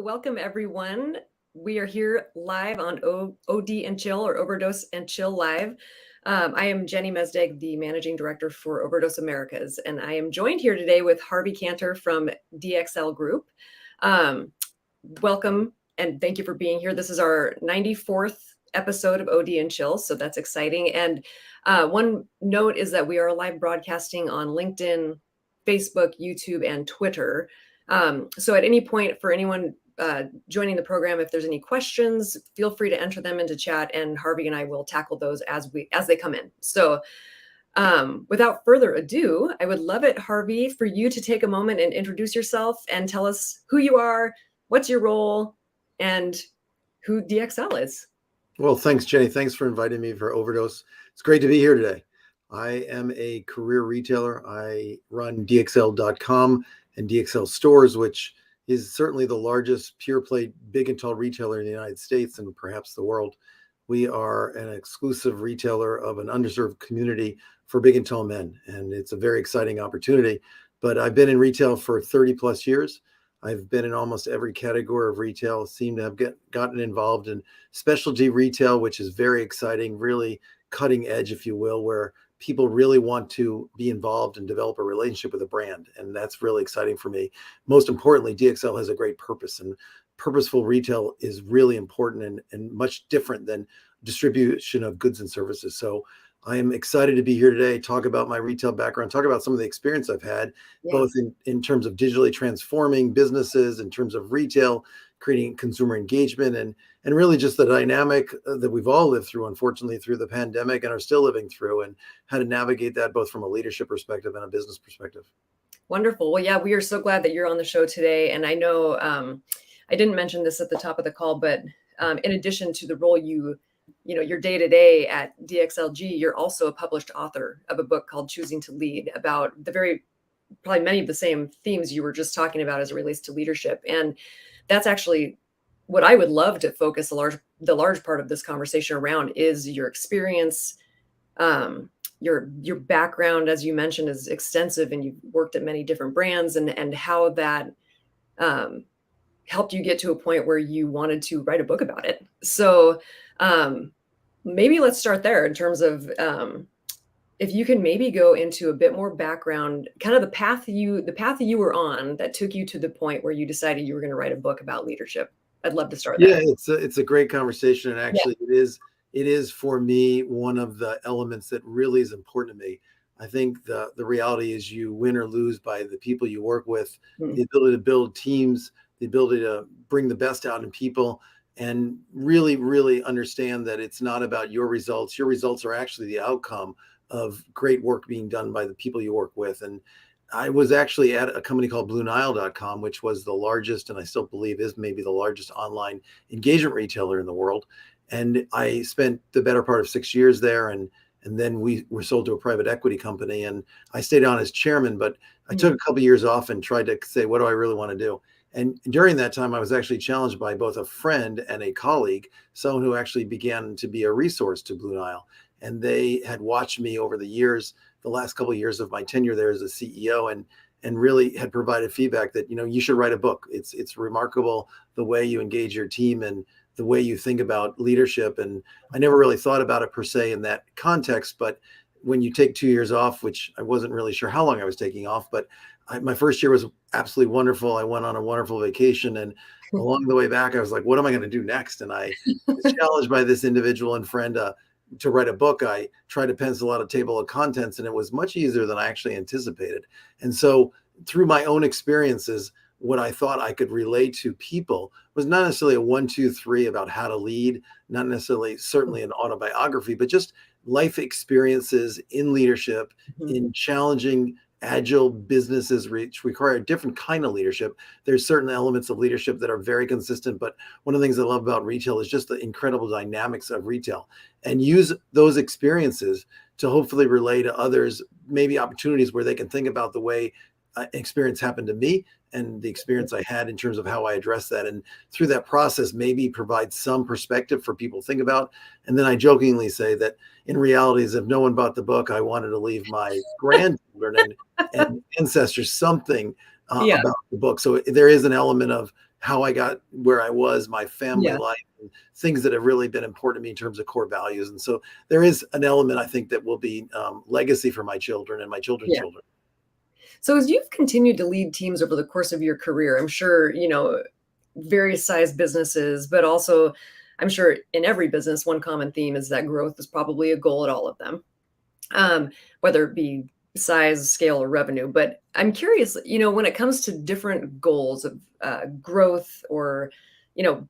welcome everyone. We are here live on OD and Chill, or Overdose and Chill Live. I am Jenny Mesdag, the Managing Director for Overdose Americas, and I am joined here today with Harvey Kanter from DXL Group. Welcome and thank you for being here. This is our 94th episode of OD and Chill, so that's exciting. And one note is that we are live broadcasting on LinkedIn, Facebook, YouTube, and Twitter. So at any point for anyone joining the program, if there's any questions, feel free to enter them into chat, and Harvey and I will tackle those as they come in. So without further ado, I would love it, Harvey, for you to take a moment and introduce yourself and tell us who you are, what's your role, and who DXL is. Well, thanks, Jenny. Thanks for inviting me for Overdose. It's great to be here today. I am a career retailer. I run DXL.com and DXL Stores, which is certainly the largest pure play big and tall retailer in the United States and perhaps the world. We are an exclusive retailer of an underserved community for big and tall men, and it's a very exciting opportunity. But I've been in retail for 30 plus years. I've been in almost every category of retail, seem to have gotten involved in specialty retail, which is very exciting, really cutting edge, if you will, where people really want to be involved and develop a relationship with a brand. And that's really exciting for me. Most importantly, DXL has a great purpose, and purposeful retail is really important and much different than distribution of goods and services. So I am excited to be here today, talk about my retail background, talk about some of the experience I've had, both in terms of digitally transforming businesses, in terms of retail, creating consumer engagement, and really just the dynamic that we've all lived through, unfortunately, through the pandemic and are still living through, and how to navigate that both from a leadership perspective and a business perspective. Wonderful. Well, yeah, we are so glad that you're on the show today. And I know I didn't mention this at the top of the call, but in addition to the role your day-to-day at DXLG, you're also a published author of a book called Choosing to Lead, about probably many of the same themes you were just talking about as it relates to leadership. And that's actually what I would love to focus the large part of this conversation around, is your experience. Your background, as you mentioned, is extensive, and you've worked at many different brands, and how that helped you get to a point where you wanted to write a book about it. So maybe let's start there in terms of if you can maybe go into a bit more background, kind of the path that you were on that took you to the point where you decided you were going to write a book about leadership. I'd love to start there. Yeah, it's a great conversation, and actually it is for me one of the elements that really is important to me. I think the reality is you win or lose by the people you work with, the ability to build teams, the ability to bring the best out in people, and really, really understand that it's not about your results. Your results are actually the outcome of great work being done by the people you work with. And I was actually at a company called BlueNile.com, which was the largest, and I still believe is maybe the largest online engagement retailer in the world. And I spent the better part of 6 years there. And then we were sold to a private equity company, and I stayed on as chairman, but I took a couple of years off and tried to say, what do I really want to do? And during that time, I was actually challenged by both a friend and a colleague, someone who actually began to be a resource to Blue Nile. And they had watched me over the years, the last couple of years of my tenure there as a CEO, and really had provided feedback that, you should write a book. It's remarkable the way you engage your team and the way you think about leadership. And I never really thought about it per se in that context, but when you take 2 years off, which I wasn't really sure how long I was taking off, but my first year was absolutely wonderful. I went on a wonderful vacation, and along the way back, I was like, what am I going to do next? And I was challenged by this individual and friend to write a book. I tried to pencil out a table of contents, and it was much easier than I actually anticipated. And so through my own experiences, what I thought I could relate to people was not necessarily a 1, 2, 3 about how to lead, not necessarily certainly an autobiography, but just life experiences in leadership, in challenging agile businesses which require a different kind of leadership. There's certain elements of leadership that are very consistent, but one of the things I love about retail is just the incredible dynamics of retail, and use those experiences to hopefully relay to others, maybe opportunities where they can think about the way experience happened to me and the experience I had in terms of how I address that. And through that process, maybe provide some perspective for people to think about. And then I jokingly say that in reality, if no one bought the book, I wanted to leave my grandchildren and ancestors something about the book. So there is an element of how I got where I was, my family Yeah. life, and things that have really been important to me in terms of core values. And so there is an element, I think, that will be legacy for my children and my children's Yeah. children. So as you've continued to lead teams over the course of your career, I'm sure, various size businesses, but also I'm sure in every business, one common theme is that growth is probably a goal at all of them, whether it be size, scale, or revenue. But I'm curious, when it comes to different goals of growth or,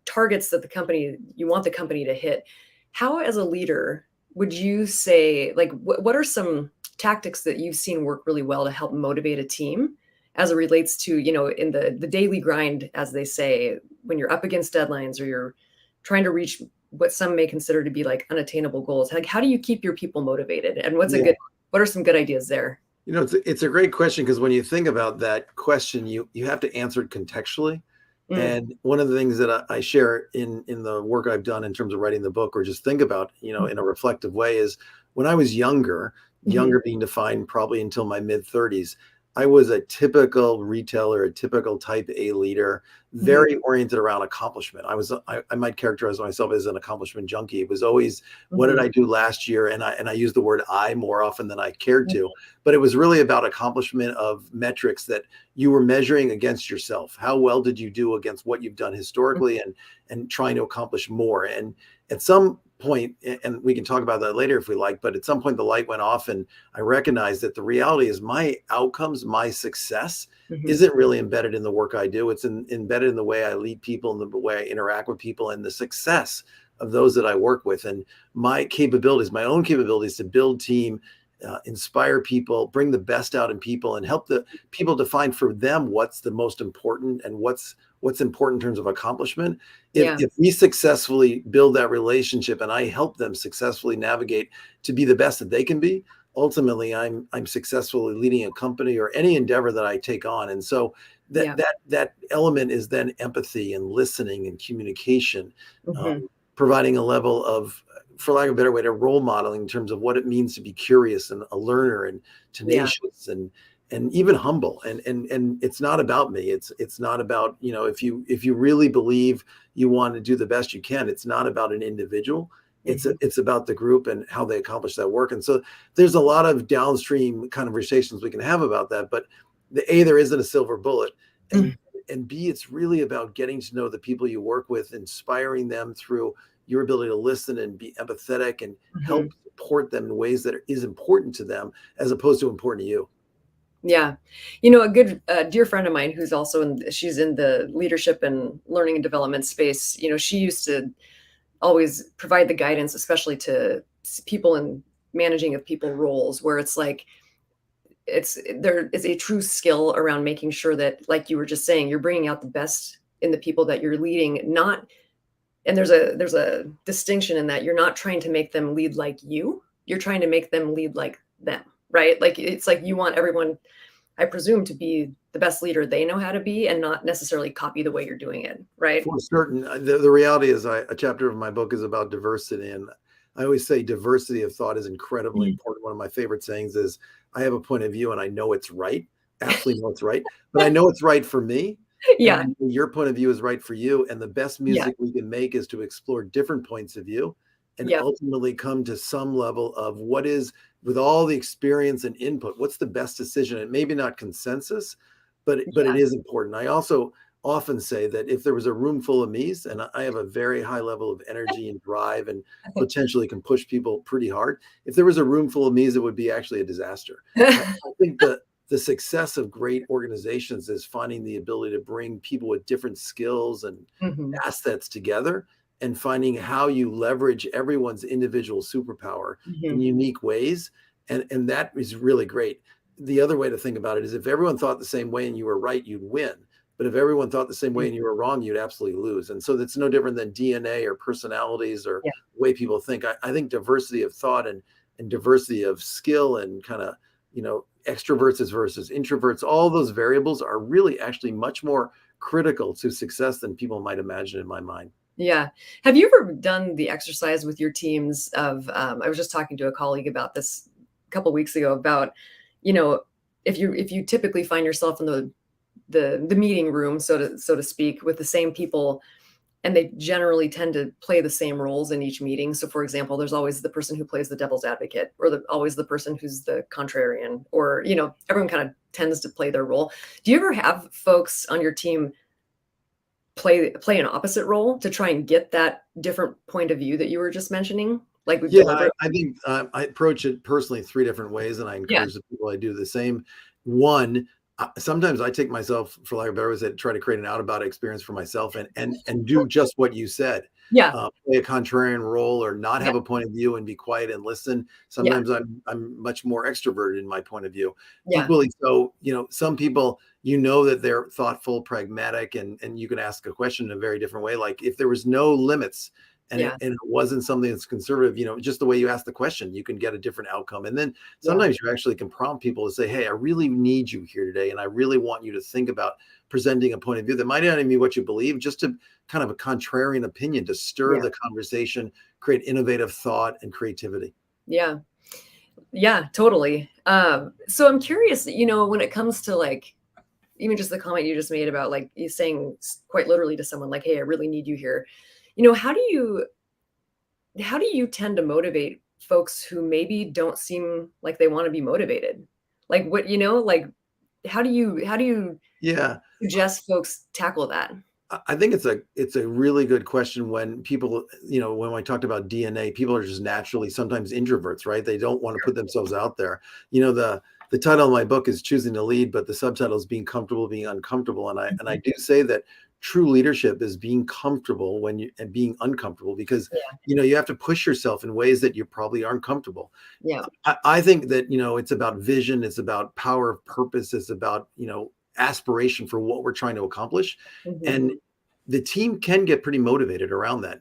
targets that you want the company to hit, how as a leader would you say, like, what are some tactics that you've seen work really well to help motivate a team as it relates to, in the daily grind, as they say, when you're up against deadlines or you're trying to reach what some may consider to be like unattainable goals? Like, how do you keep your people motivated? And what are some good ideas there? It's a great question, because when you think about that question, you have to answer it contextually. Mm, And one of the things that I share in the work I've done in terms of writing the book, or just think about, in a reflective way, is when I was younger, mhm, younger being defined probably until my mid 30s, I was a typical retailer, a typical type A leader, mhm, very oriented around accomplishment. I might characterize myself as an accomplishment junkie. It was always, what did mhm, I do last year? And I use the word I more often than I cared mhm, to, but it was really about accomplishment of metrics that you were measuring against yourself. How well did you do against what you've done mhm, historically, and trying to accomplish more? And at some point, and we can talk about that later if we like, but at some point the light went off, and I recognized that the reality is my outcomes, my success mhm. isn't really embedded in the work I do. It's embedded in the way I lead people and the way I interact with people and the success of those that I work with, and my capabilities, my own capabilities to build team, inspire people, bring the best out in people, and help the people define for them what's the most important and what's important in terms of accomplishment. If Yeah. if we successfully build that relationship and I help them successfully navigate to be the best that they can be, ultimately I'm successfully leading a company or any endeavor that I take on. And so that Yeah. that element is then empathy and listening and communication, Mhm. providing a level of, for lack of a better way, to role modeling in terms of what it means to be curious and a learner and Yeah. tenacious and even humble. And it's not about me. It's not about, if you really believe you want to do the best you can, it's not about an individual. Mhm. It's about the group and how they accomplish that work. And so there's a lot of downstream conversations we can have about that. But there isn't a silver bullet. Mm, And B, it's really about getting to know the people you work with, inspiring them through your ability to listen and be empathetic and mhm. help support them in ways that is important to them as opposed to important to you. Yeah. A good dear friend of mine who's also she's in the leadership and learning and development space. She used to always provide the guidance, especially to people in managing of people roles, where it's like there is a true skill around making sure that, like you were just saying, you're bringing out the best in the people that you're leading, not and there's a distinction in that you're not trying to make them lead like you're trying to make them lead like them, right? Like, it's like you want everyone, I presume, to be the best leader they know how to be and not necessarily copy the way you're doing it, right? For certain, the reality is, a chapter of my book is about diversity. And I always say diversity of thought is incredibly Mhm. important. One of my favorite sayings is, I have a point of view and I know it's right. Absolutely know it's right. But I know it's right for me. And I Yeah, know your point of view is right for you. And the best yeah, music we can make is to explore different points of view and yep, ultimately come to some level of what is, with all the experience and input, what's the best decision. And maybe not consensus, but it yeah. is important. I also often say that if there was a room full of me's, and I have a very high level of energy and drive and potentially can push people pretty hard. If there was a room full of me's, it would be actually a disaster. I think the success of great organizations is finding the ability to bring people with different skills and Mhm, assets together, and finding how you leverage everyone's individual superpower in mhm. unique ways. And that is really great. The other way to think about it is, if everyone thought the same way and you were right, you'd win. But if everyone thought the same way Mm, and you were wrong, you'd absolutely lose. And so that's no different than DNA or personalities or yeah, the way people think. I think diversity of thought and diversity of skill and kind of, extroverts versus introverts, all those variables are really actually much more critical to success than people might imagine, in my mind. yeah. Have you ever done the exercise with your teams of, I was just talking to a colleague about this a couple weeks ago about, you know, if you typically find yourself in the the meeting room, so to speak, with the same people, and they generally tend to play the same roles in each meeting. So, for example, there's always the person who plays the devil's advocate, or always the person who's the contrarian, or everyone kind of tends to play their role. Do you ever have folks on your team play an opposite role to try and get that different point of view that you were just mentioning? Like with Yeah, deliberate. I think I approach it personally 3 different ways, and I Yeah, encourage the people I do the same. One, sometimes I take myself, for lack of a better words, to try to create an out about experience for myself, and do just what you said. yeah, Play a contrarian role, or not yeah, have a point of view and be quiet and listen. yeah, Sometimes I'm much more extroverted in my point of view. yeah, Equally so, some people, that they're thoughtful, pragmatic, and you can ask a question in a very different way. Like if there was no limits, and yeah, it wasn't something that's conservative, just the way you ask the question, you can get a different outcome. And then yeah, sometimes you actually can prompt people to say, hey, I really need you here today, and I really want you to think about presenting a point of view that might not even be what you believe, just to kind of a contrarian opinion to stir yeah, the conversation, create innovative thought and creativity. yeah, yeah, totally. So I'm curious, when it comes to like even just the comment you just made about like you saying quite literally to someone like, "Hey, I really need you here." How do you tend to motivate folks who maybe don't seem like they want to be motivated? Like what, like how do you Yeah. suggest folks tackle that? I think it's a really good question. When people, when I talked about DNA, people are just naturally sometimes introverts, right? They don't want to put themselves out there. The title of my book is Choosing to Lead, but the subtitle is Being Comfortable Being Uncomfortable. And I do say that true leadership is being comfortable and being uncomfortable, because Yeah, you have to push yourself in ways that you probably aren't comfortable. yeah, I think that it's about vision, it's about power of purpose, it's about aspiration for what we're trying to accomplish. mhm, And the team can get pretty motivated around that.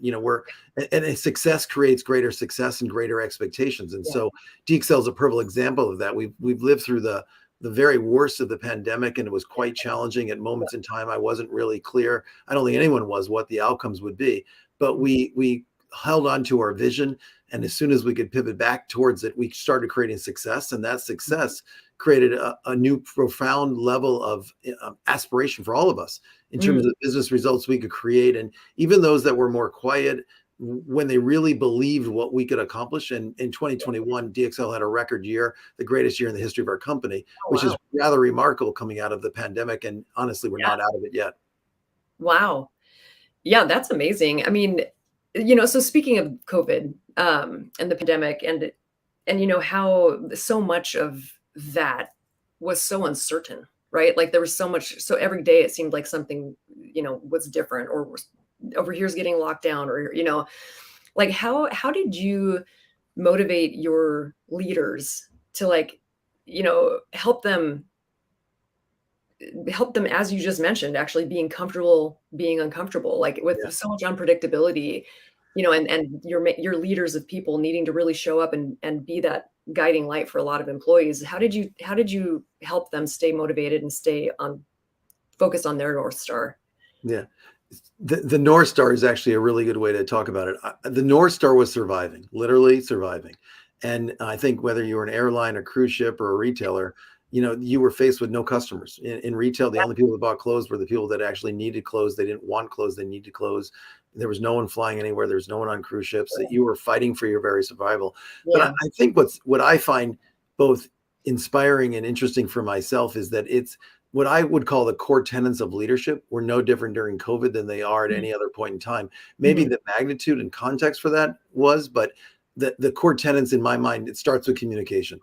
And success creates greater success and greater expectations. And yeah, so DXL is a perfect example of that. We've lived through the very worst of the pandemic, and it was quite challenging at moments in time. I wasn't really clear. I don't think anyone was, what the outcomes would be, but we held on to our vision. And as soon as we could pivot back towards it, we started creating success, and that success created a new profound level of aspiration for all of us in terms mm, of business results we could create. And even those that were more quiet, when they really believed what we could accomplish. And in 2021, DXL had a record year, the greatest year in the history of our company, oh, which is wow, rather remarkable coming out of the pandemic. And honestly, we're yeah, not out of it yet. wow. Yeah, that's amazing. I mean, so speaking of COVID, and the pandemic, and how so much of that was so uncertain, right? Like there was so much, so every day it seemed like something, was different, or over here's getting locked down, or like how did you motivate your leaders to like, help them, as you just mentioned, actually being comfortable being uncomfortable, like with Yeah. so much unpredictability, and your leaders of people needing to really show up and be that guiding light for a lot of employees. How did you help them stay motivated and stay on focused on their North Star? Yeah. The North Star is actually a really good way to talk about it. The North Star was surviving, literally surviving. And I think whether you were an airline, a cruise ship, or a retailer, you were faced with no customers. In retail, the Yeah, only people that bought clothes were the people that actually needed clothes. They didn't want clothes, they needed clothes. There was no one flying anywhere. There was no one on cruise ships. That you were fighting for your very survival. But I, yeah, I think what I find both inspiring and interesting for myself is that it's what I would call the core tenets of leadership were no different during COVID than they are at mhm, any other point in time. Maybe mhm, the magnitude and context for that was, but the core tenets in my mind, it starts with communication.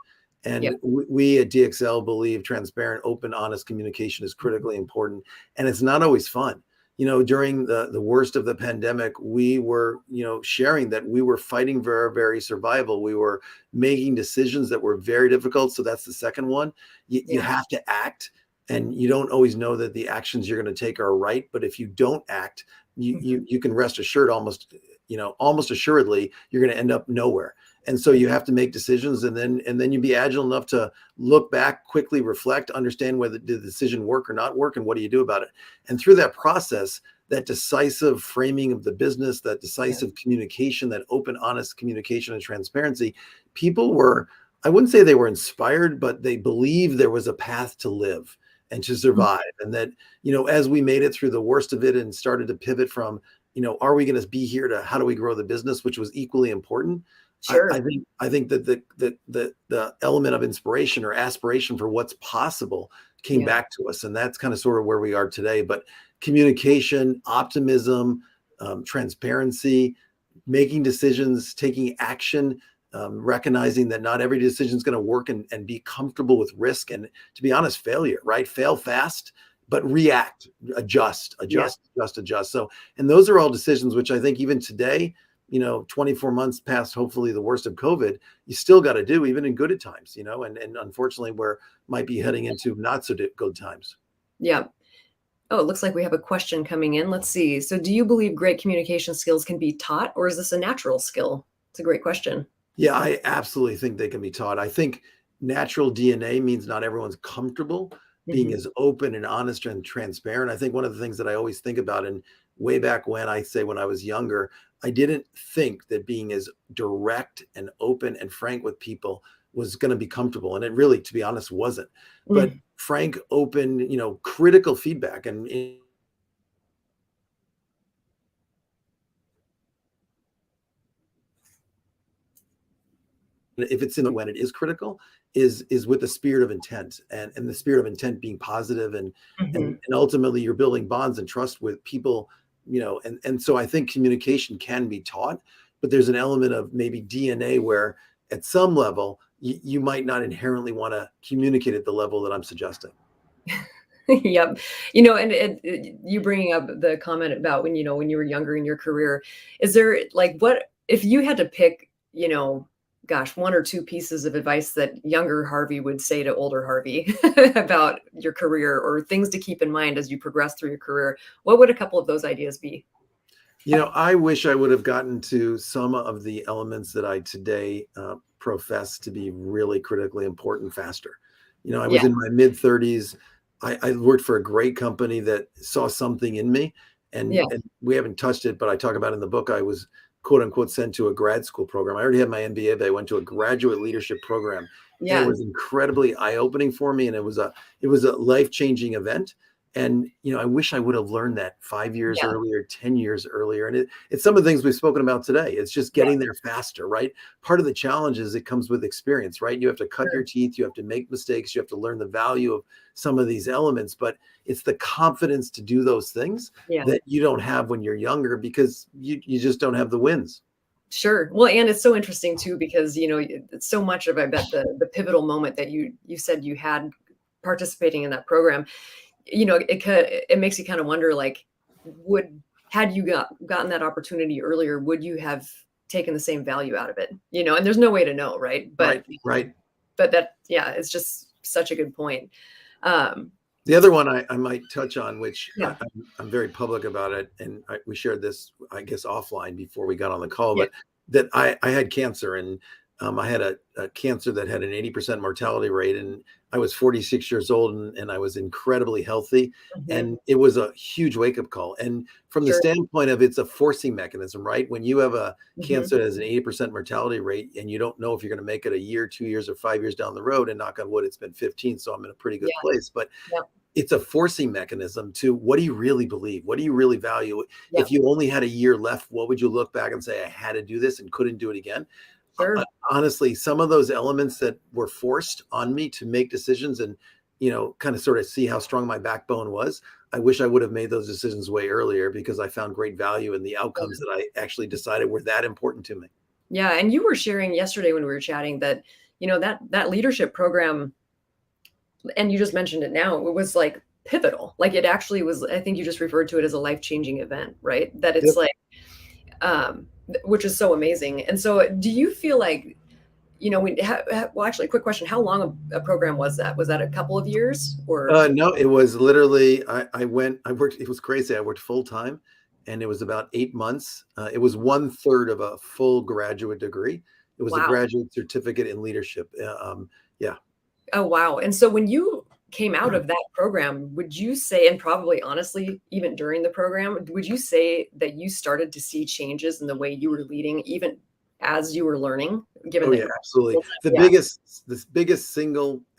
yeah, And we at DXL believe transparent, open, honest communication is mhm, critically important. And it's not always fun. During the worst of the pandemic, we were, sharing that we were fighting for our very survival. We were making decisions that were very difficult. So that's the second one. You yeah, have to act, and you don't always know that the actions you're going to take are right. But if you don't act, you mhm, you, you can rest assured, almost assuredly, you're going to end up nowhere. And so you have to make decisions, and then you be agile enough to look back, quickly reflect, understand whether did the decision work or not work, and what do you do about it. And through that process, that decisive framing of the business, that yeah, decisive communication, that open, honest communication and transparency, people were, I wouldn't say they were inspired, but they believed there was a path to live. and to survive. And that, as we made it through the worst of it and started to pivot from, are we going to be here, to how do we grow the business, which was equally important. Sure. I think that the element of inspiration or aspiration for what's possible came back to us, and that's kind of sort of where we are today. But communication, optimism, transparency, making decisions, taking action, recognizing that not every decision is going to work, and be comfortable with risk, and, to be honest, failure, right? Fail fast, but react, adjust. So, and those are all decisions which I think even today, 24 months past, hopefully, the worst of COVID, you still got to do, even in good times, and unfortunately we're might be heading into not so good times. Yeah. Oh, it looks like we have a question coming in. Let's see. So do you believe great communication skills can be taught, or is this a natural skill? It's a great question. Yeah, I absolutely think they can be taught. I think natural DNA means not everyone's comfortable being as open and honest and transparent. I think one of the things that I always think about, and way back when, I say when I was younger, I didn't think that being as direct and open and frank with people was going to be comfortable. And it really, to be honest, wasn't. But frank, open, critical feedback, and if it's in when it is critical, is with the spirit of intent, and the spirit of intent being positive, and ultimately you're building bonds and trust with people, and so I think communication can be taught, but there's an element of maybe DNA where at some level you might not inherently want to communicate at the level that I'm suggesting. Yep. And you bringing up the comment about when you were younger in your career, is there, like, what if you had to pick, gosh, one or two pieces of advice that younger Harvey would say to older Harvey about your career, or things to keep in mind as you progress through your career? What would a couple of those ideas be? I wish I would have gotten to some of the elements that I today profess to be really critically important faster. I was in my mid 30s. I worked for a great company that saw something in me, and we haven't touched it, but I talk about it in the book. I was, quote unquote, sent to a grad school program. I already had my MBA, but I went to a graduate leadership program. And it was incredibly eye-opening for me. And it was a life-changing event. And, I wish I would have learned that 5 years earlier, 10 years earlier. And it's some of the things we've spoken about today. It's just getting there faster, right? Part of the challenge is it comes with experience, right? You have to cut your teeth, you have to make mistakes, you have to learn the value of some of these elements, but it's the confidence to do those things that you don't have when you're younger, because you just don't have the wins. Sure. Well, and it's so interesting too, because, it's so much of, I bet, the pivotal moment that you said you had participating in that program, it makes you kind of wonder, like, had you gotten that opportunity earlier, would you have taken the same value out of it? And there's no way to know, right? But right. But that, it's just such a good point. The other one I might touch on, which I'm very public about it, and we shared this, I guess, offline before we got on the call, but that I had cancer, and I had a cancer that had an 80% mortality rate, and I was 46 years old, and I was incredibly healthy, and it was a huge wake-up call. And from the standpoint of, it's a forcing mechanism, right? When you have a cancer that has an 80% mortality rate, and you don't know if you're going to make it a year, 2 years, or 5 years down the road, and knock on wood, it's been 15, so I'm in a pretty good place. But it's a forcing mechanism to, what do you really believe? What do you really value? If you only had a year left, what would you look back and say, I had to do this and couldn't do it again? Honestly, some of those elements that were forced on me to make decisions and, kind of sort of see how strong my backbone was, I wish I would have made those decisions way earlier, because I found great value in the outcomes that I actually decided were that important to me. Yeah. And you were sharing yesterday when we were chatting that, that leadership program, and you just mentioned it now, it was like pivotal. Like, it actually was, I think you just referred to it as a life-changing event, right? That it's like, which is so amazing. And so do you feel like, well, actually, quick question. How long a program was that? Was that a couple of years, or? No, it was literally, I worked, it was crazy. I worked full time, and it was about 8 months. It was 1/3 of a full graduate degree. It was a graduate certificate in leadership. Oh, wow. And so when you came out of that program, would you say, and probably honestly, even during the program, would you say that you started to see changes in the way you were leading, even as you were learning? Given absolutely. The biggest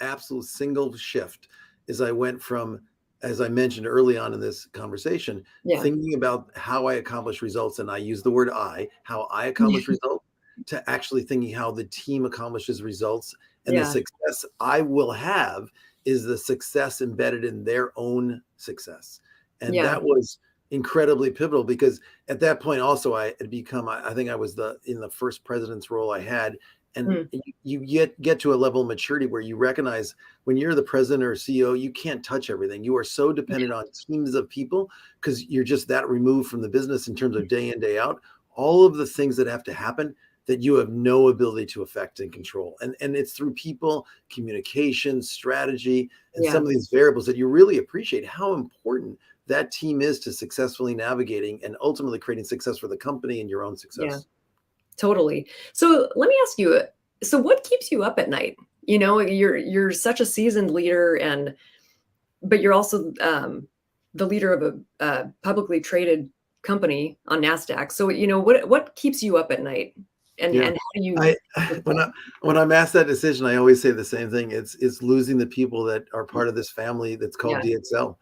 absolute single shift is I went from, as I mentioned early on in this conversation, Yeah. thinking about how I accomplish results, and I use the word how I accomplish results, to actually thinking how the team accomplishes results, and the Yeah. success I will have is the success embedded in their own success. And Yeah. that was incredibly pivotal, because at that point also I had become, I think I was in the first president's role I had. And Mm. you get to a level of maturity where you recognize when you're the president or CEO, you can't touch everything. You are so dependent on teams of people, because you're just that removed from the business in terms of day in, day out. All of the things that have to happen that you have no ability to affect and control. And it's through people, communication, strategy, and Yeah. some of these variables that you really appreciate how important that team is to successfully navigating and ultimately creating success for the company and your own Yeah. success. Totally. So let me ask you, so what keeps you up at night? You're such a seasoned leader, but you're also the leader of a publicly traded company on Nasdaq. So what keeps you up at night, Yeah. and how do you? I when I'm asked that decision, I always say the same thing. It's losing the people that are part of this family that's called Yeah. DXL.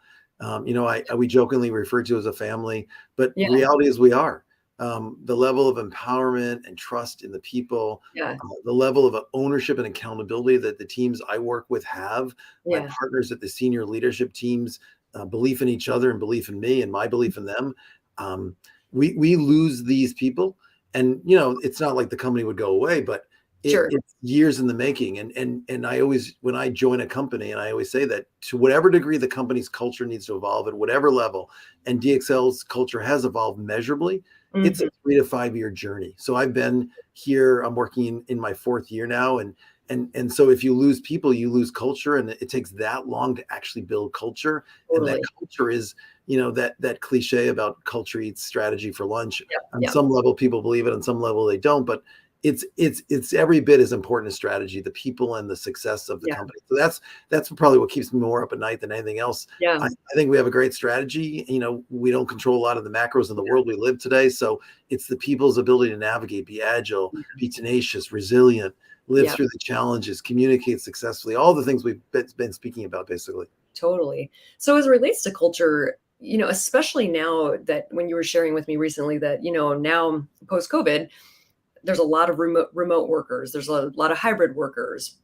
We jokingly refer to as a family, but Yeah. reality is we are. The level of empowerment and trust in the people, Yeah. the level of ownership and accountability that the teams I work with have, my Yeah. partners at the senior leadership teams, belief in each other and belief in me and my belief in them. Um, we lose these people, and it's not like the company would go away, but Sure. it's years in the making. And I always, when I join a company, and I always say that to whatever degree the company's culture needs to evolve at whatever level, and DXL's culture has evolved measurably, it's a Hmm. 3 to 5 year journey. So I've been here, I'm working in my 4th year now, and so if you lose people, you lose culture, and it takes that long to actually build culture. And that Totally. culture is, that cliche about culture eats strategy for lunch. Yeah. On Yeah. some level people believe it, on some level they don't, but it's every bit as important as strategy, the people and the success of the Yeah. company. So that's probably what keeps me more up at night than anything else. Yeah. I think we have a great strategy. We don't control a lot of the macros in the world we live today, so it's the people's ability to navigate, be agile, be tenacious, resilient, live Yeah. through the challenges, communicate successfully, all the things we've been speaking about basically. Totally. So as it relates to culture, especially now that when you were sharing with me recently that, now post COVID, there's a lot of remote workers, there's a lot of hybrid workers.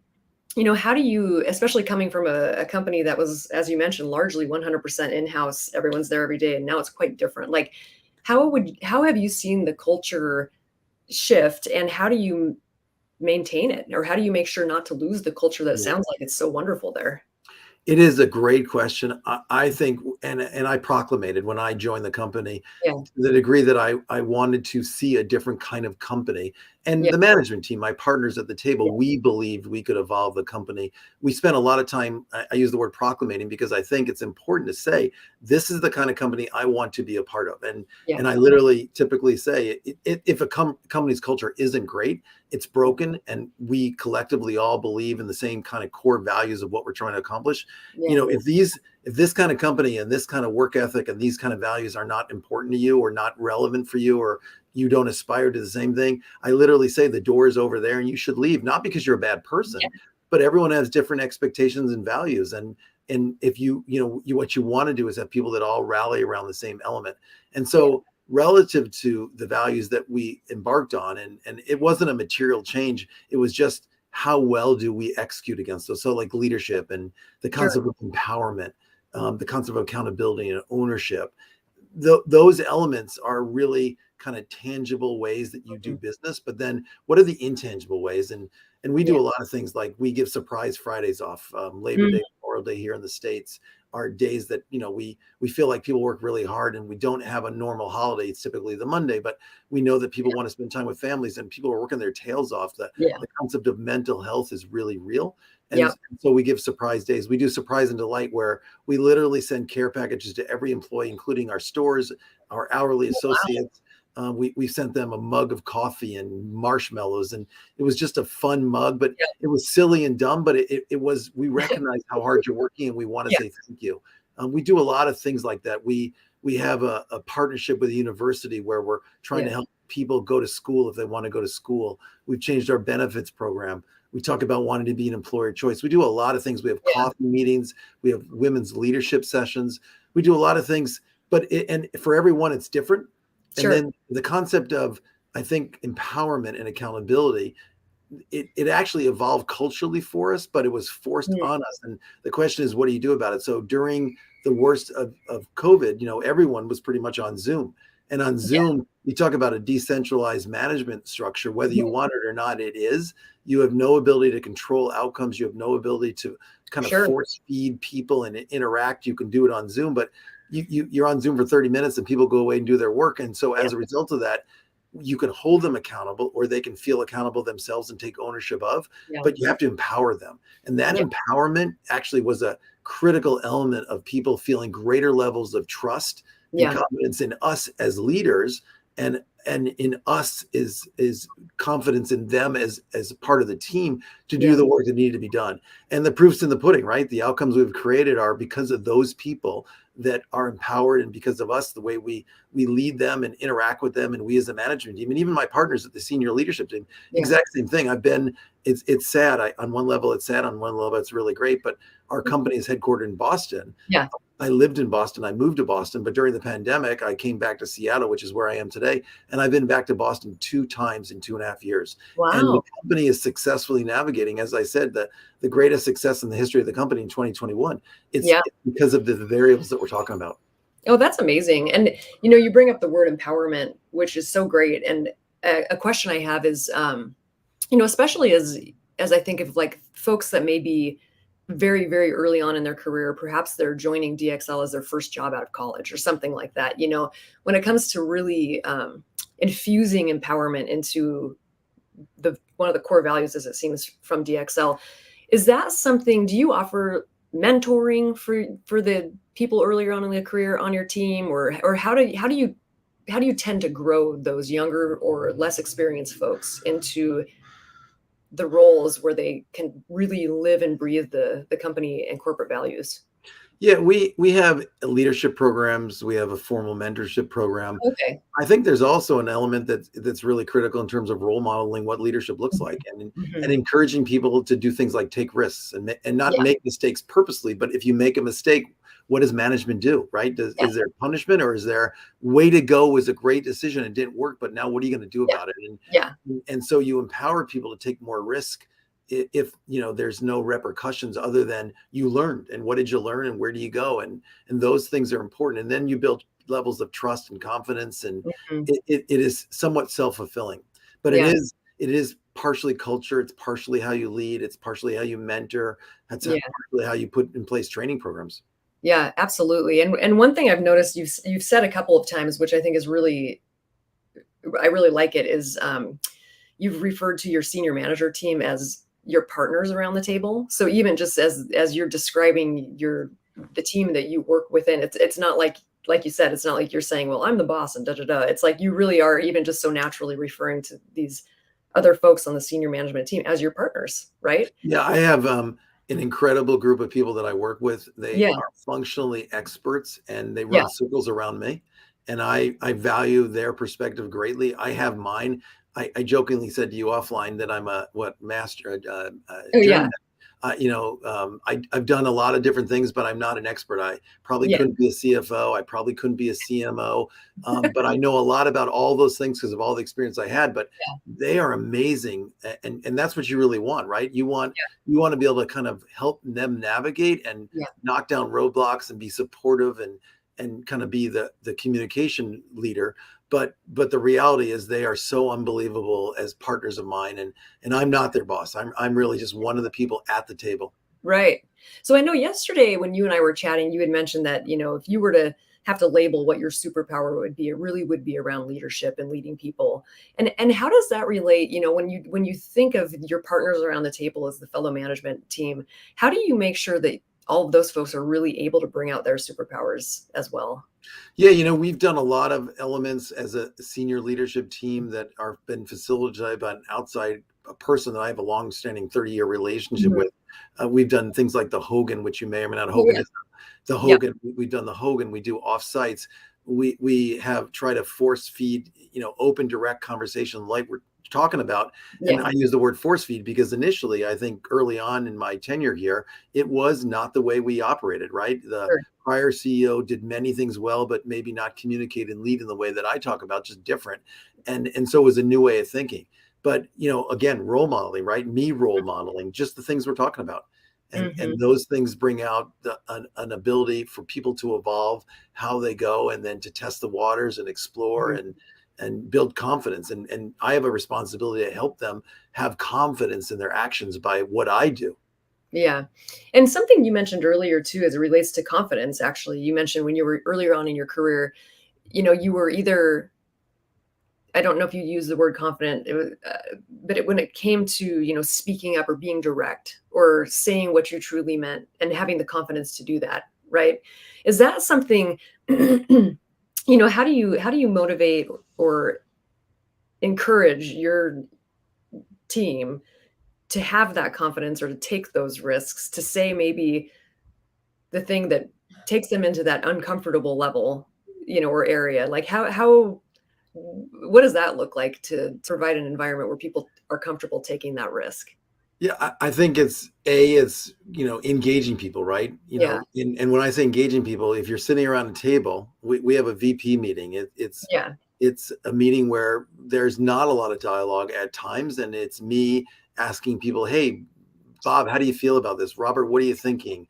How do you, especially coming from a company that was, as you mentioned, largely 100% in-house, everyone's there every day, and now it's quite different. Like, how have you seen the culture shift, and how do you maintain it, or how do you make sure not to lose the culture that Yeah. sounds like it's so wonderful there? It is a great question. I think, and I proclamated when I joined the company, Yeah. to the degree that I wanted to see a different kind of company. And Yeah. the management team, my partners at the Yeah. table, we believed we could evolve the company. We spent a lot of time, I use the word proclamating because I think it's important to say, this is the kind of company I want to be a part of. Yeah. And I literally typically say, if a company's culture isn't great, it's broken, and we collectively all believe in the same kind of core values of what we're trying to accomplish. Yeah. If this kind of company and this kind of work ethic and these kind of values are not important to you, or not relevant for you, or you don't aspire to the same thing, I literally say the door is over there and you should leave, not because you're a bad Yeah. person, but everyone has different expectations and values. And if what you want to do is have people that all rally around the same element. And Yeah. so relative to the values that we embarked on, and it wasn't a material change, it was just how well do we execute against those. So like leadership and the Sure. concept of empowerment, the concept of accountability and ownership, those elements are really kind of tangible ways that you do Mhm. business. But then what are the intangible ways? And we Yeah. do a lot of things, like we give surprise Fridays off. Labor Mm. Day, Memorial Day here in the States are days that we feel like people work really hard, and we don't have a normal holiday. It's typically the Monday, but we know that people Yeah. want to spend time with families, and people are working their tails off. Yeah. The concept of mental health is really real. And Yeah. so we give surprise days. We do surprise and delight, where we literally send care packages to every employee, including our stores, our hourly Wow. associates. We sent them a mug of coffee and marshmallows, and it was just a fun mug, but it was silly and dumb. But it was, we Yeah. recognize how hard you're working, and we want to Yeah. say thank you. We do a lot of things like that. We have a partnership with a university where we're trying to Yeah. help people go to school if they want to go to school. We've changed our benefits program. We talk about wanting to be an employer of choice. We do a lot of things. We have Yeah. coffee meetings. We have women's leadership sessions. We do a lot of things, and for everyone, it's different. And Sure. then the concept of, I think, empowerment and accountability, it actually evolved culturally for us, but it was forced Mm. on us. And the question is, what do you do about it? So during the worst of COVID, everyone was pretty much on Zoom. And on Yeah. Zoom, you talk about a decentralized management structure, whether you Mhm. want it or not, it is. You have no ability to control outcomes. You have no ability to kind of Sure. force feed people and interact. You can do it on Zoom, but you're on Zoom for 30 minutes and people go away and do their work. And so Yeah. as a result of that, you can hold them accountable, or they can feel accountable themselves and take ownership of, Yeah. but you have to empower them. And that Yeah. empowerment actually was a critical element of people feeling greater levels of trust and Yeah. confidence in us as leaders, and in us is confidence in them as part of the team to do Yeah. the work that needed to be done. And the proof's in the pudding, right? The outcomes we've created are because of those people that are empowered, and because of us, the way we lead them and interact with them, and we as a management team, and even my partners at the senior leadership team, Yeah. exact same thing. It's sad. On one level it's sad, on one level it's really great, but our company is headquartered in Boston. Yeah. I lived in Boston. I moved to Boston, but during the pandemic, I came back to Seattle, which is where I am today. And I've been back to Boston 2 times in 2.5 years. And the Wow. company is successfully navigating, as I said, the greatest success in the history of the company in 2021. It's Yeah. because of the variables that we're talking about. Oh, that's amazing. And you bring up the word empowerment, which is so great. And a question I have is, especially as I think of like folks that may be very, very early on in their career, perhaps they're joining DXL as their first job out of college or something like that. When it comes to really infusing empowerment into one of the core values, as it seems from DXL, is that something? Do you offer mentoring for the people earlier on in their career on your team, or how do you tend to grow those younger or less experienced folks into the roles where they can really live and breathe the company and corporate values? Yeah, we have leadership programs. We have a formal mentorship program. Okay. I think there's also an element that's really critical in terms of role modeling what leadership looks like, and Mhm. encouraging people to do things like take risks and not Yeah. make mistakes purposely. But if you make a mistake, what does management do, right? Yeah. Is there punishment, or is there way to go was a great decision, it didn't work, but now what are you going to do Yeah. about it? Yeah. And so you empower people to take more risk if there's no repercussions other than you learned, and what did you learn, and where do you go, and those things are important. And then you build levels of trust and confidence, and Mhm. it is somewhat self-fulfilling, but Yeah. it is partially culture, it's partially how you lead, it's partially how you mentor, that's Yeah. partially how you put in place training programs. Yeah, absolutely. And one thing I've noticed you've said a couple of times, which I think is really, I really like it, is you've referred to your senior manager team as your partners around the table. So even just as you're describing the team that you work within, it's not like you said, it's not like you're saying, well, I'm the boss and da da da. It's like you really are even just so naturally referring to these other folks on the senior management team as your partners, right? Yeah, I have an incredible group of people that I work with. They Yeah. are functionally experts, and they Yeah. run circles around me. And I value their perspective greatly. I have mine. I jokingly said to you offline that I'm a master Oh yeah. journeyman. I've done a lot of different things, but I'm not an expert. I probably Yeah. couldn't be a CFO. I probably couldn't be a CMO. But I know a lot about all those things because of all the experience I had. But Yeah. they are amazing, and that's what you really want, right? You want to be able to kind of help them navigate and Yeah. knock down roadblocks and be supportive, and kind of be the communication leader. But the reality is they are so unbelievable as partners of mine, and I'm not their boss. I'm really just one of the people at the table. Right. So I know yesterday when you and I were chatting, you had mentioned that, if you were to have to label what your superpower would be, it really would be around leadership and leading people. And how does that relate, when you think of your partners around the table as the fellow management team, how do you make sure that all of those folks are really able to bring out their superpowers as well? Yeah, we've done a lot of elements as a senior leadership team that are been facilitated by an outside a person that I have a long-standing 30-year relationship Mhm. with. We've done things like the Hogan, which you may or may not. Oh, Hogan yeah. is the Yeah. Hogan. We've done the Hogan. We do offsites. We have tried to force feed, open, direct conversation like we're talking about. And Yeah. I use the word force feed because initially, I think early on in my tenure here, it was not the way we operated, right? The Sure. prior CEO did many things well, but maybe not communicate and lead in the way that I talk about, just different. And so it was a new way of thinking. But, again, role modeling, right? Me role modeling, just the things we're talking about. And those things bring out an ability for people to evolve how they go, and then to test the waters and explore and build confidence. And I have a responsibility to help them have confidence in their actions by what I do. Yeah. And something you mentioned earlier too, as it relates to confidence, actually, you mentioned when you were earlier on in your career, you were either, I don't know if you use the word confident, but when it came to, speaking up or being direct or saying what you truly meant and having the confidence to do that, right? Is that something, how do you motivate or encourage your team to have that confidence or to take those risks, to say maybe the thing that takes them into that uncomfortable level, or area? Like how what does that look like to provide an environment where people are comfortable taking that risk? Yeah, I think it's engaging people, right? Yeah. And when I say engaging people, if you're sitting around a table, we have a VP meeting. Yeah. It's a meeting where there's not a lot of dialogue at times, and it's me asking people, "Hey, Bob, how do you feel about this? Robert, what are you thinking?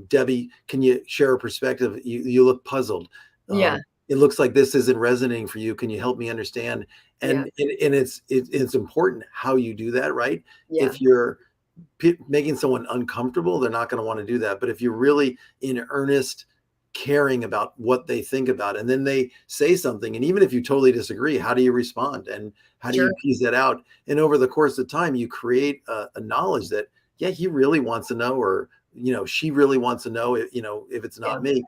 Debbie, can you share a perspective? You look puzzled. Yeah. It looks like this isn't resonating for you. Can you help me understand?" Yeah. And it's important how you do that, right? Yeah. If you're making someone uncomfortable, they're not going to want to do that. But if you're really in earnest, caring about what they think about, and then they say something, and even if you totally disagree, how do you respond, and how do Sure. you tease that out? And over the course of time, you create a knowledge that, yeah, he really wants to know, or she really wants to know, if it's Yeah. not me,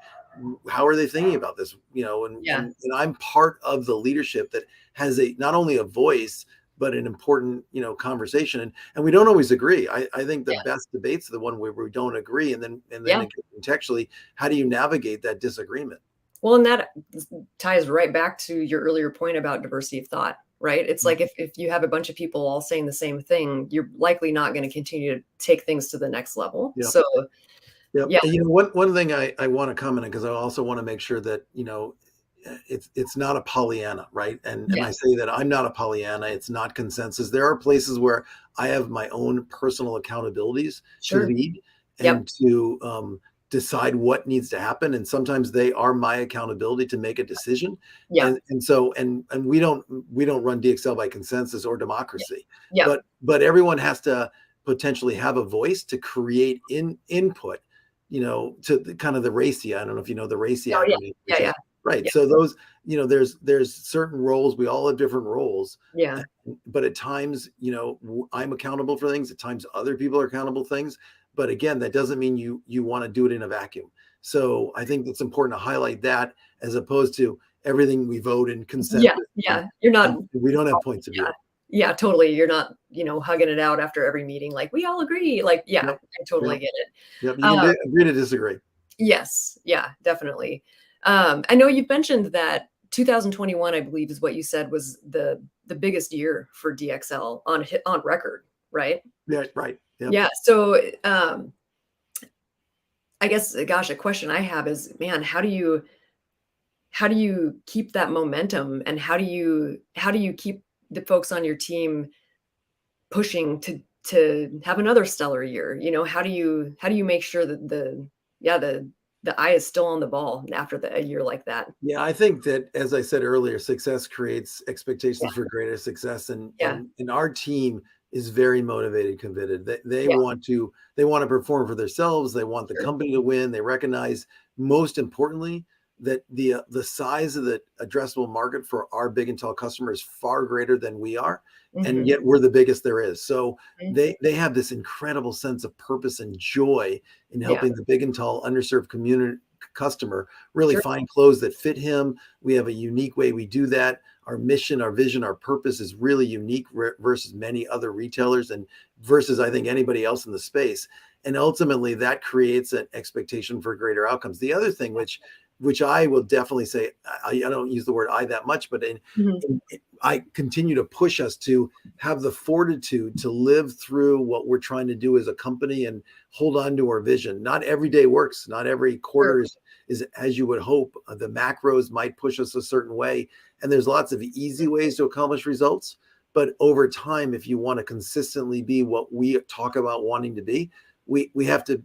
how are they thinking about this? Yeah. And I'm part of the leadership that has not only a voice, but an important, conversation. And we don't always agree. I think the Yeah. best debates are the one where we don't agree. And then Yeah. contextually, how do you navigate that disagreement? Well, and that ties right back to your earlier point about diversity of thought, right? It's like if you have a bunch of people all saying the same thing, you're likely not going to continue to take things to the next level. Yeah. So, Yep. yeah. And one thing I want to comment on, because I also want to make sure that it's not a Pollyanna, right? And Yeah. I say that I'm not a Pollyanna. It's not consensus. There are places where I have my own personal accountabilities to Sure. lead Yep. and to decide what needs to happen. And sometimes they are my accountability to make a decision. Yeah. And we don't run DXL by consensus or Yeah. democracy, Yeah. but everyone has to potentially have a voice to create input, to kind of the RACI. I don't know if you know the RACI Oh, yeah. acronym, Yeah. which is Yeah. right. Yeah. So those, there's certain roles. We all have different roles, Yeah. but at times, I'm accountable for things. At times, other people are accountable for things. But again, that doesn't mean you want to do it in a vacuum. So I think it's important to highlight that, as opposed to everything we vote in Yeah. consensus. Yeah. You're not. And we don't have points of Yeah. view. Yeah, totally. You're not, hugging it out after every meeting, like, we all agree. Like, yeah, Yep. I totally Yep. get it. Yep. You can Uh, agree to disagree. yes. Yeah, definitely. I know you've mentioned that 2021, I believe, is what you said was the biggest year for DXL on record, right? Yeah. Right. Yep. Yeah. So, I guess, gosh, a question I have is, man, how do you keep that momentum, and how do you keep the folks on your team pushing to have another stellar year? How do you make sure that the eye is still on the ball after a year like that? Yeah, I think that, as I said earlier, success creates Yeah. expectations for greater success, and Yeah. our team is very motivated, committed. They Yeah. want to perform for themselves. They want the Sure. company to win. They recognize, most importantly, that the size of the addressable market for our big and tall customer is far greater than we are, and Mhm. yet we're the biggest there is. So Mhm. they have this incredible sense of purpose and joy in Yeah. helping the big and tall underserved community customer really Sure. find clothes that fit him. We have a unique way we do that. Our mission, our vision, our purpose is really unique versus many other retailers, and versus, I think, anybody else in the space. And ultimately, that creates an expectation for greater outcomes. The other thing, which which I will definitely say, I don't use the word I that much, but Mhm. I continue to push us to have the fortitude to live through what we're trying to do as a company and hold on to our vision. Not every day works. Not every Sure. quarter is as you would hope. The macros might push us a certain way, and there's lots of easy ways to accomplish results. But over time, if you want to consistently be what we talk about wanting to be, we have to,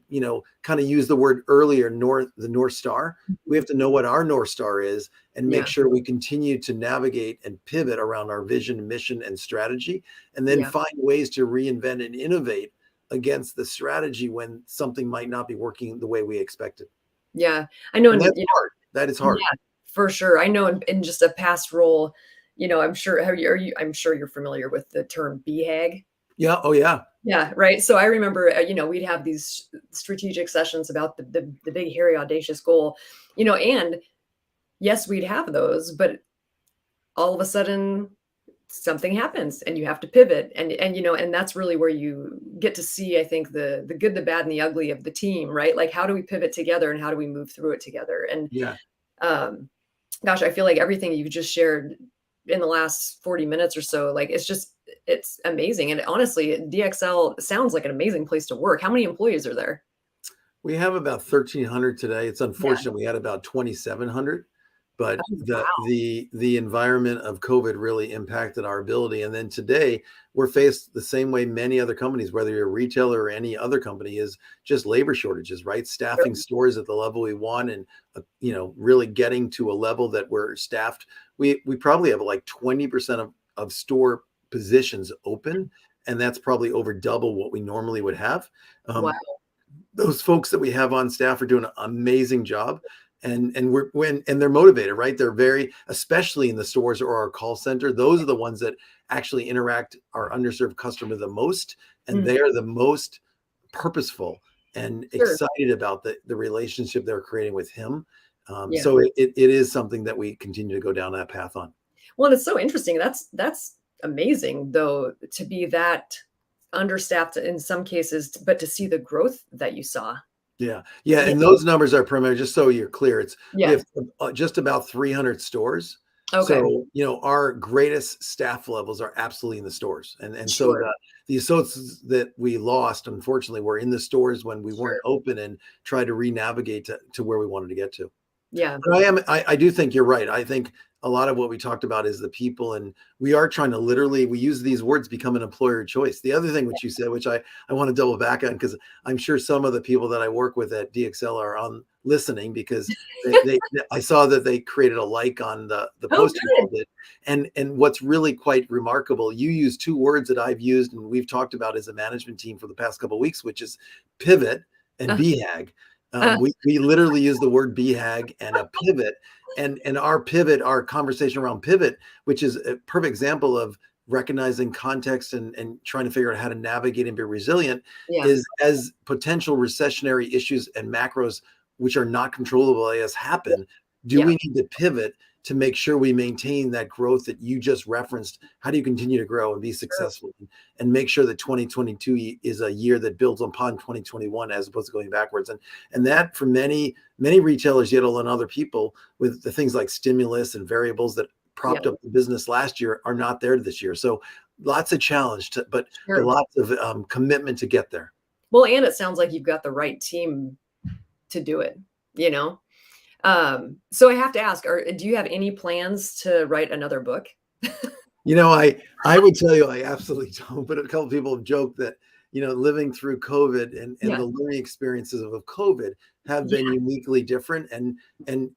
kind of use the word earlier, the North Star. We have to know what our North Star is and make Yeah. sure we continue to navigate and pivot around our vision, mission, and strategy, and then Yeah. find ways to reinvent and innovate against the strategy when something might not be working the way we expected. Yeah. I know, And and that's hard. That is hard. yeah, for sure. I know in just a past role, I'm sure I'm sure you're familiar with the term BHAG. Yeah. Oh, yeah. Yeah, right. So I remember, we'd have these strategic sessions about the big, hairy, audacious goal, and yes, we'd have those, but all of a sudden something happens and you have to pivot, and that's really where you get to see, I think, the good, the bad, and the ugly of the team, right? Like, how do we pivot together and how do we move through it together? And Yeah. um, gosh, I feel like everything you've just shared in the last 40 minutes or so, like it's amazing. And honestly, DXL sounds like an amazing place to work. How many employees are there? We have about 1,300 today. It's Yeah. unfortunate we had about 2,700, but Oh, the wow. the the environment of COVID really impacted our ability. And then today we're faced the same way many other companies, whether you're a retailer or any other company, is just labor shortages, right? Staffing Sure. stores at the level we want, and really getting to a level that we're staffed. We probably have like 20% of store positions open, and that's probably over double what we normally would have. Wow. Those folks that we have on staff are doing an amazing job, and they're motivated, right? They're very, especially in the stores or our call center, those are the ones that actually interact our underserved customer the most, and Mhm. they are the most purposeful and Sure. excited about the relationship they're creating with him. Yeah. So it is something that we continue to go down that path on. Well, and it's so interesting. That's amazing, though, to be that understaffed in some cases, but to see the growth that you saw. Yeah. Yeah. Yeah. And those numbers are primarily, just so you're clear, we Yeah. have just about 300 stores. Okay. So, our greatest staff levels are absolutely in the stores. And so Sure. the associates that we lost, unfortunately, were in the stores when we weren't Sure. open and tried to re-navigate to where we wanted to get to. Yeah. But I do think you're right. I think a lot of what we talked about is the people, and we are trying to literally, we use these words, become an employer of choice. The other thing which you said, which I want to double back on, because I'm sure some of the people that I work with at DXL are on listening, because they I saw that they created a like on the Oh, post you all good. did. And what's really quite remarkable, you use two words that I've used and we've talked about as a management team for the past couple of weeks, which is pivot and Uh, BHAG. uh, We literally use the word BHAG and a pivot, and our pivot, our conversation around pivot, which is a perfect example of recognizing context and trying to figure out how to navigate and be resilient, yeah. is as potential recessionary issues and macros, which are not controllable as happen, do Yeah. we need to pivot to make sure we maintain that growth that you just referenced? How do you continue to grow and be Sure. successful and make sure that 2022 is a year that builds upon 2021 as opposed to going backwards? And that, for many retailers, yet alone other people, with the things like stimulus and variables that Yeah. propped up the business last year, are not there this year. So lots of challenge, but Sure. lots of commitment to get there. Well, and it sounds like you've got the right team to do it, you know? So I have to ask, do you have any plans to write another book? I would tell you I absolutely don't, but a couple of people have joked that, living through COVID and Yeah. the learning experiences of COVID have Yeah. been uniquely different, and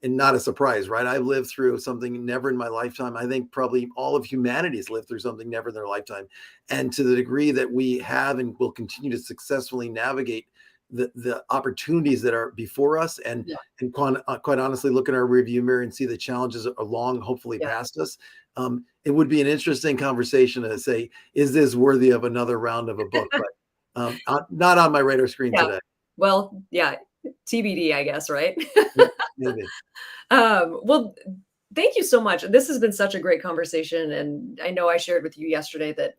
not a surprise, right? I've lived through something never in my lifetime. I think probably all of humanity's lived through something never in their lifetime. And to the degree that we have and will continue to successfully navigate the opportunities that are before us, Yeah. and quite honestly, look in our review mirror and see the challenges are long, hopefully Yeah. past us. It would be an interesting conversation to say, is this worthy of another round of a book? But not on my radar screen Yeah. today. Well, yeah, TBD, I guess, right? Yeah, maybe. Well, thank you so much. This has been such a great conversation, and I know I shared with you yesterday that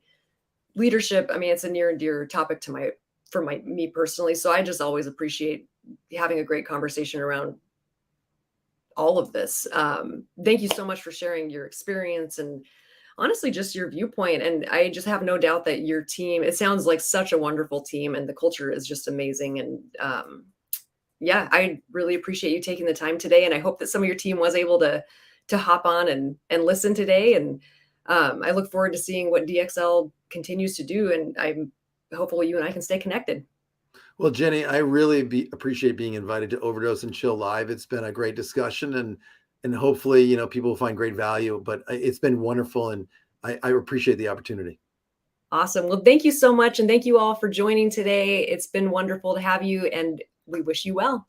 leadership, I mean, it's a near and dear topic to me personally, so I just always appreciate having a great conversation around all of this. Thank you so much for sharing your experience and honestly just your viewpoint. And I just have no doubt that your team, it sounds like such a wonderful team, and the culture is just amazing. And yeah, I really appreciate you taking the time today. And I hope that some of your team was able to hop on and listen today. And I look forward to seeing what DXL continues to do. And I'm hopeful you and I can stay connected. Well, Jenny, I really appreciate being invited to Overdose and Chill Live. It's been a great discussion, and hopefully, people will find great value. But it's been wonderful, and I appreciate the opportunity. Awesome. Well, thank you so much, and thank you all for joining today. It's been wonderful to have you, and we wish you well.